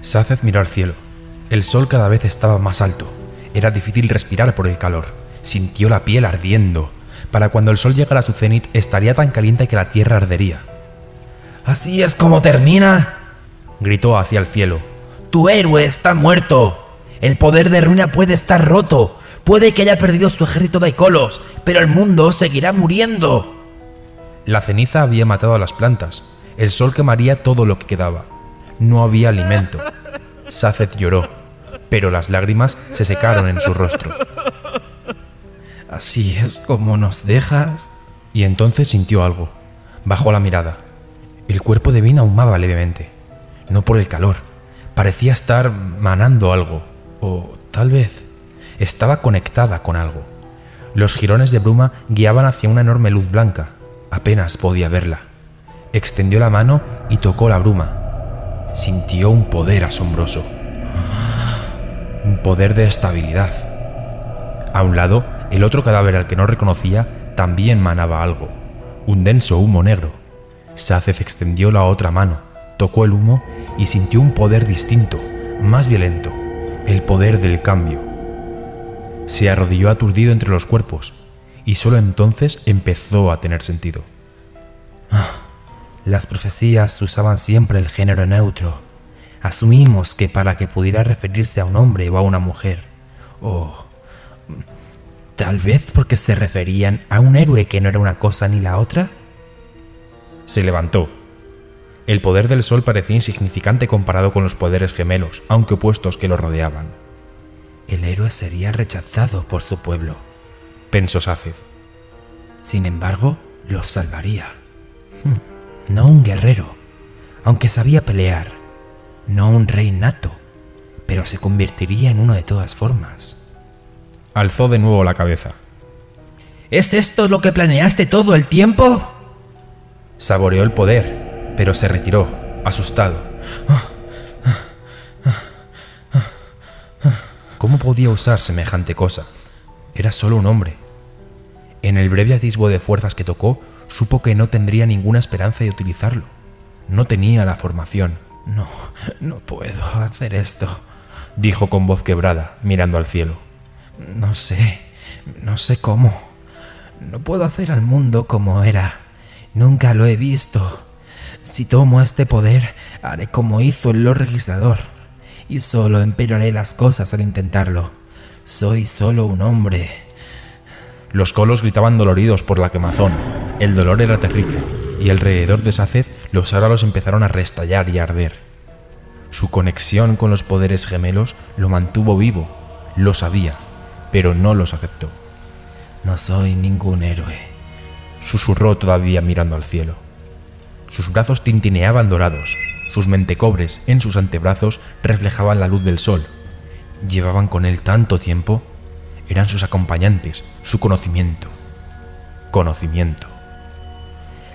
Saced miró al cielo. El sol cada vez estaba más alto. Era difícil respirar por el calor. Sintió la piel ardiendo. Para cuando el sol llegara a su cenit estaría tan caliente que la tierra ardería. «¿Así es como termina?», gritó hacia el cielo. «Tu héroe está muerto. El poder de Ruina puede estar roto. Puede que haya perdido su ejército de Kolos, pero el mundo seguirá muriendo». La ceniza había matado a las plantas. El sol quemaría todo lo que quedaba. No había alimento. Saced lloró, pero las lágrimas se secaron en su rostro. «¿Así es como nos dejas?». Y entonces sintió algo. Bajó la mirada. El cuerpo de Vin ahumaba levemente. No por el calor. Parecía estar manando algo. O tal vez estaba conectada con algo. Los jirones de bruma guiaban hacia una enorme luz blanca. Apenas podía verla. Extendió la mano y tocó la bruma. Sintió un poder asombroso. Un poder de estabilidad. A un lado, el otro cadáver al que no reconocía también manaba algo. Un denso humo negro. Saced extendió la otra mano, tocó el humo y sintió un poder distinto, más violento. El poder del cambio. Se arrodilló aturdido entre los cuerpos y solo entonces empezó a tener sentido. Las profecías usaban siempre el género neutro. Asumimos que para que pudiera referirse a un hombre o a una mujer. O tal vez porque se referían a un héroe que no era una cosa ni la otra. Se levantó. El poder del sol parecía insignificante comparado con los poderes gemelos, aunque opuestos, que lo rodeaban. El héroe sería rechazado por su pueblo, pensó Saced. Sin embargo, los salvaría. No un guerrero, aunque sabía pelear. No un rey nato, pero se convertiría en uno de todas formas. Alzó de nuevo la cabeza. ¿Es esto lo que planeaste todo el tiempo? Saboreó el poder, pero se retiró, asustado. ¿Cómo podía usar semejante cosa? Era solo un hombre. En el breve atisbo de fuerzas que tocó, supo que no tendría ninguna esperanza de utilizarlo. No tenía la formación. No puedo hacer esto, dijo con voz quebrada, mirando al cielo. No sé cómo. No puedo hacer al mundo como era. Nunca lo he visto. Si tomo este poder, haré como hizo el Lord Registrador, y solo empeoraré las cosas al intentarlo. Soy solo un hombre. Los Kolos gritaban doloridos por la quemazón. El dolor era terrible, y alrededor de Saced los árabes empezaron a restallar y a arder. Su conexión con los poderes gemelos lo mantuvo vivo. Lo sabía, pero no los aceptó. No soy ningún héroe, susurró todavía mirando al cielo. Sus brazos tintineaban dorados. Sus mentecobres en sus antebrazos reflejaban la luz del sol. Llevaban con él tanto tiempo. Eran sus acompañantes, su conocimiento. Conocimiento.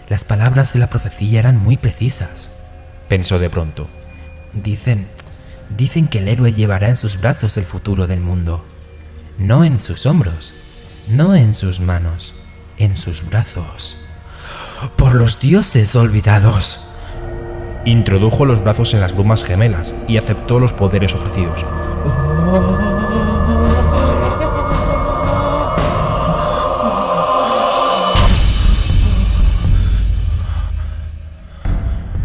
Las palabras de la profecía eran muy precisas, pensó de pronto. Dicen que el héroe llevará en sus brazos el futuro del mundo. No en sus hombros, no en sus manos, en sus brazos. ¡Por los dioses olvidados! Introdujo los brazos en las brumas gemelas y aceptó los poderes ofrecidos.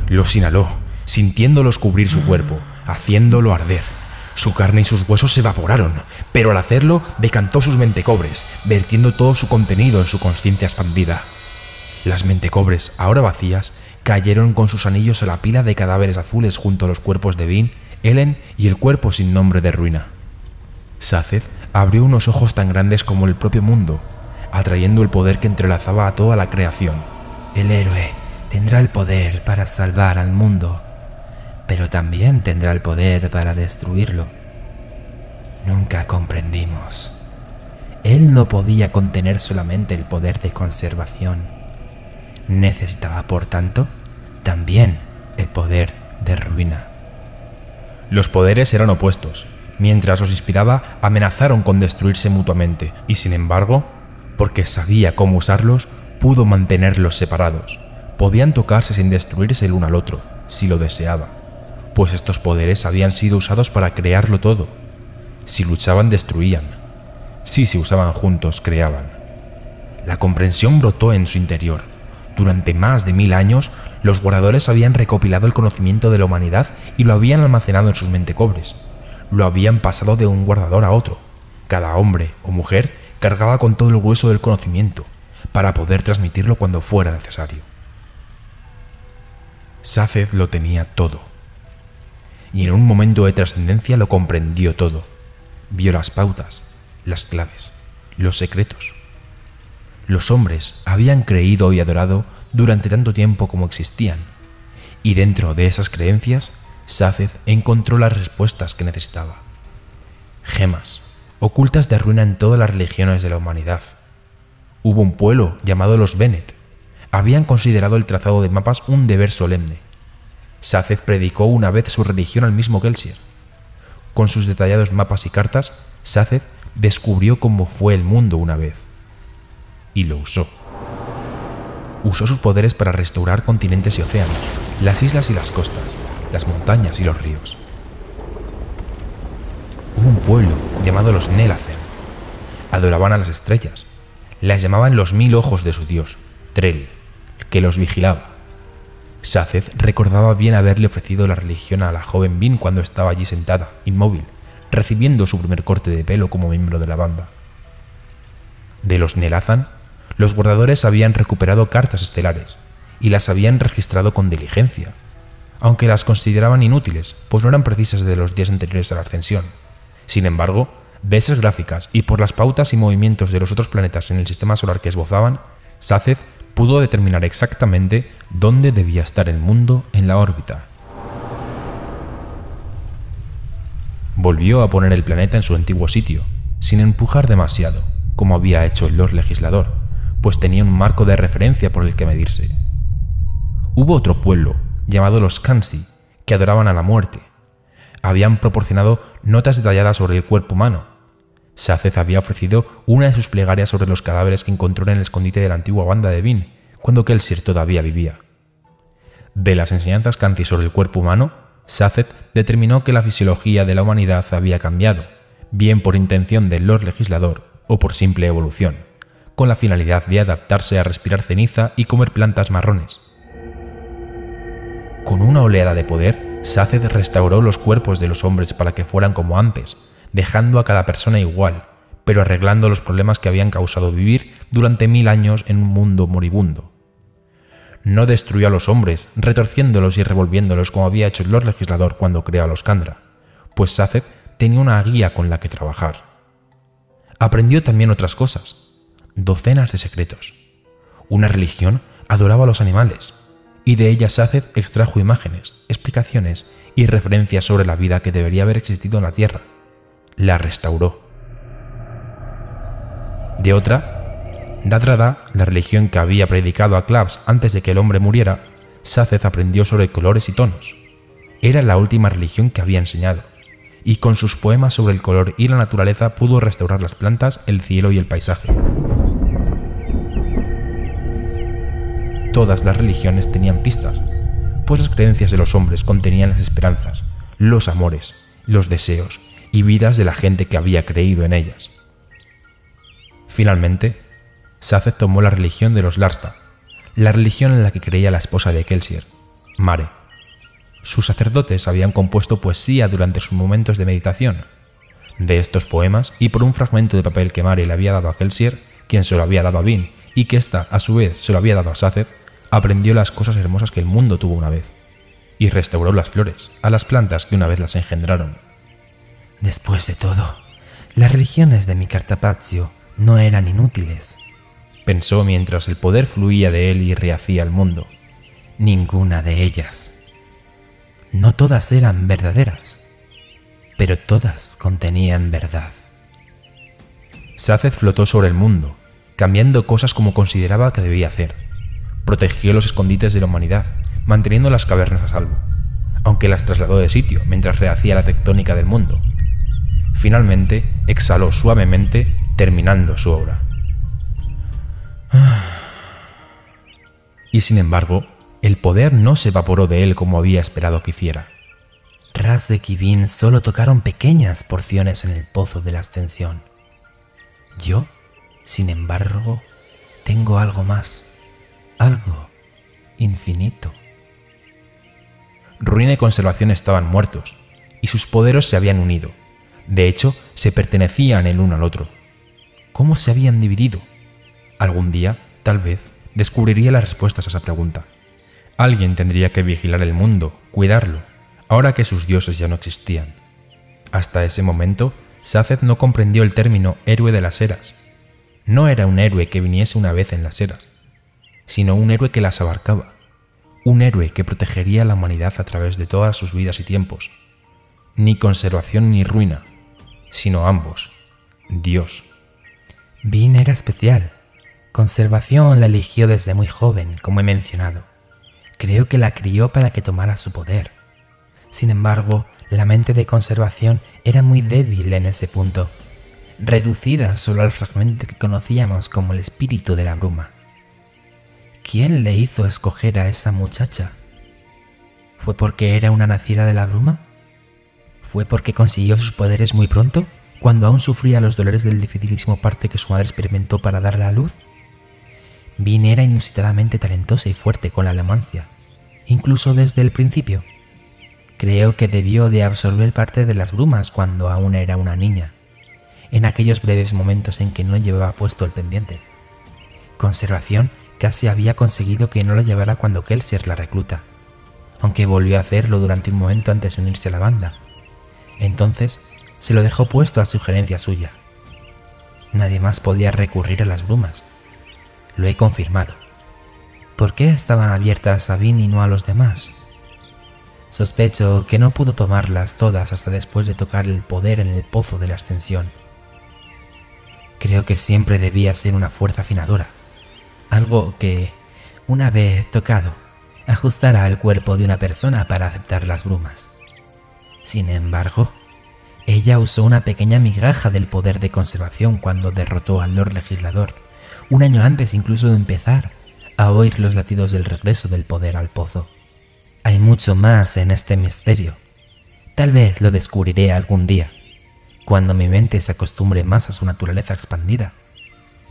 Los inhaló, sintiéndolos cubrir su cuerpo, haciéndolo arder. Su carne y sus huesos se evaporaron, pero al hacerlo decantó sus mentecobres, vertiendo todo su contenido en su consciencia expandida. Las mentecobres, ahora vacías, cayeron con sus anillos a la pila de cadáveres azules junto a los cuerpos de Vin, Ellen y el cuerpo sin nombre de Ruina. Saced abrió unos ojos tan grandes como el propio mundo, atrayendo el poder que entrelazaba a toda la creación. El héroe tendrá el poder para salvar al mundo, pero también tendrá el poder para destruirlo. Nunca comprendimos. Él no podía contener solamente el poder de conservación. Necesitaba, por tanto, también el poder de ruina. Los poderes eran opuestos. Mientras los inspiraba, amenazaron con destruirse mutuamente, y sin embargo, porque sabía cómo usarlos, pudo mantenerlos separados. Podían tocarse sin destruirse el uno al otro, si lo deseaba. pues estos poderes habían sido usados para crearlo todo. Si luchaban, destruían. Si se usaban juntos, creaban. La comprensión brotó en su interior. Durante más de 1000 años, los guardadores habían recopilado el conocimiento de la humanidad y lo habían almacenado en sus mentecobres. Lo habían pasado de un guardador a otro. Cada hombre o mujer cargaba con todo el grueso del conocimiento para poder transmitirlo cuando fuera necesario. Saced lo tenía todo. Y en un momento de trascendencia lo comprendió todo. Vio las pautas, las claves, los secretos. Los hombres habían creído y adorado durante tanto tiempo como existían, y dentro de esas creencias, Saced encontró las respuestas que necesitaba. Gemas, ocultas de ruina en todas las religiones de la humanidad. Hubo un pueblo llamado los Bennett. Habían considerado el trazado de mapas un deber solemne. Saced predicó una vez su religión al mismo Kelsier. Con sus detallados mapas y cartas, Saced descubrió cómo fue el mundo una vez. Y lo usó. Usó sus poderes para restaurar continentes y océanos, las islas y las costas, las montañas y los ríos. Hubo un pueblo llamado los Nelacen. Adoraban a las estrellas. Las llamaban los 1000 ojos de su dios, Trell, que los vigilaba. Saced recordaba bien haberle ofrecido la religión a la joven Vin cuando estaba allí sentada, inmóvil, recibiendo su primer corte de pelo como miembro de la banda. De los Nelazan, los guardadores habían recuperado cartas estelares y las habían registrado con diligencia, aunque las consideraban inútiles, pues no eran precisas de los días anteriores a la ascensión. Sin embargo, de esas gráficas y por las pautas y movimientos de los otros planetas en el sistema solar que esbozaban, Saced pudo determinar exactamente dónde debía estar el mundo en la órbita. Volvió a poner el planeta en su antiguo sitio, sin empujar demasiado, como había hecho el Lord Legislador, pues tenía un marco de referencia por el que medirse. Hubo otro pueblo, llamado los Kansi, que adoraban a la muerte. Habían proporcionado notas detalladas sobre el cuerpo humano. Saced había ofrecido una de sus plegarias sobre los cadáveres que encontró en el escondite de la antigua banda de Vin, cuando Kelsier todavía vivía. De las enseñanzas Kansi sobre el cuerpo humano, Saced determinó que la fisiología de la humanidad había cambiado, bien por intención del Lord Legislador o por simple evolución, con la finalidad de adaptarse a respirar ceniza y comer plantas marrones. Con una oleada de poder, Saced restauró los cuerpos de los hombres para que fueran como antes, dejando a cada persona igual, pero arreglando los problemas que habían causado vivir durante 1000 años en un mundo moribundo. No destruyó a los hombres, retorciéndolos y revolviéndolos como había hecho el Lord Legislador cuando creó a los Kandra, pues Saced tenía una guía con la que trabajar. Aprendió también otras cosas, docenas de secretos. Una religión adoraba a los animales, y de ella Saced extrajo imágenes, explicaciones y referencias sobre la vida que debería haber existido en la Tierra. La restauró. De otra, Dadrada, la religión que había predicado a Claves antes de que el hombre muriera, Saced aprendió sobre colores y tonos. Era la última religión que había enseñado, y con sus poemas sobre el color y la naturaleza pudo restaurar las plantas, el cielo y el paisaje. Todas las religiones tenían pistas, pues las creencias de los hombres contenían las esperanzas, los amores, los deseos y vidas de la gente que había creído en ellas. Finalmente, Saced tomó la religión de los Larsta, la religión en la que creía la esposa de Kelsier, Mare. Sus sacerdotes habían compuesto poesía durante sus momentos de meditación. De estos poemas, y por un fragmento de papel que Mare le había dado a Kelsier, quien se lo había dado a Vin, y que ésta, a su vez, se lo había dado a Saced, aprendió las cosas hermosas que el mundo tuvo una vez, y restauró las flores, a las plantas que una vez las engendraron. Después de todo, las religiones de mi Cartapazio no eran inútiles, pensó mientras el poder fluía de él y rehacía el mundo. Ninguna de ellas. No todas eran verdaderas, pero todas contenían verdad. Saced flotó sobre el mundo, cambiando cosas como consideraba que debía hacer. Protegió los escondites de la humanidad, manteniendo las cavernas a salvo, aunque las trasladó de sitio mientras rehacía la tectónica del mundo. Finalmente, exhaló suavemente, terminando su obra. Y sin embargo, el poder no se evaporó de él como había esperado que hiciera. Rasek y Vin solo tocaron pequeñas porciones en el pozo de la ascensión. Yo, sin embargo, tengo algo más, algo infinito. Ruina y Conservación estaban muertos, y sus poderes se habían unido. De hecho, se pertenecían el uno al otro. ¿Cómo se habían dividido? Algún día, tal vez, descubriría las respuestas a esa pregunta. Alguien tendría que vigilar el mundo, cuidarlo, ahora que sus dioses ya no existían. Hasta ese momento, Saced no comprendió el término héroe de las eras. No era un héroe que viniese una vez en las eras, sino un héroe que las abarcaba. Un héroe que protegería a la humanidad a través de todas sus vidas y tiempos. Ni Conservación ni Ruina, sino ambos. Dios. Vin era especial. Conservación la eligió desde muy joven, como he mencionado. Creo que la crió para que tomara su poder. Sin embargo, la mente de Conservación era muy débil en ese punto, reducida solo al fragmento que conocíamos como el espíritu de la bruma. ¿Quién le hizo escoger a esa muchacha? ¿Fue porque era una nacida de la bruma? ¿Fue porque consiguió sus poderes muy pronto, cuando aún sufría los dolores del dificilísimo parte que su madre experimentó para darle a luz? Vin era inusitadamente talentosa y fuerte con la alomancia, incluso desde el principio. Creo que debió de absorber parte de las brumas cuando aún era una niña, en aquellos breves momentos en que no llevaba puesto el pendiente. Conservación casi había conseguido que no lo llevara cuando Kelsier la recluta, aunque volvió a hacerlo durante un momento antes de unirse a la banda. Entonces se lo dejó puesto a sugerencia suya. Nadie más podía recurrir a las brumas. Lo he confirmado. ¿Por qué estaban abiertas a Vin y no a los demás? Sospecho que no pudo tomarlas todas hasta después de tocar el poder en el pozo de la ascensión. Creo que siempre debía ser una fuerza afinadora, algo que, una vez tocado, ajustará el cuerpo de una persona para aceptar las brumas. Sin embargo, ella usó una pequeña migaja del poder de Conservación cuando derrotó al Lord Legislador, un año antes incluso de empezar a oír los latidos del regreso del poder al pozo. Hay mucho más en este misterio. Tal vez lo descubriré algún día, cuando mi mente se acostumbre más a su naturaleza expandida.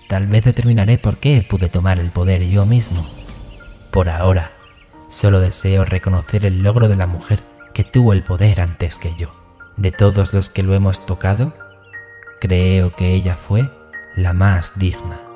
Tal vez determinaré por qué pude tomar el poder yo mismo. Por ahora, solo deseo reconocer el logro de la mujer que tuvo el poder antes que yo. De todos los que lo hemos tocado, creo que ella fue la más digna.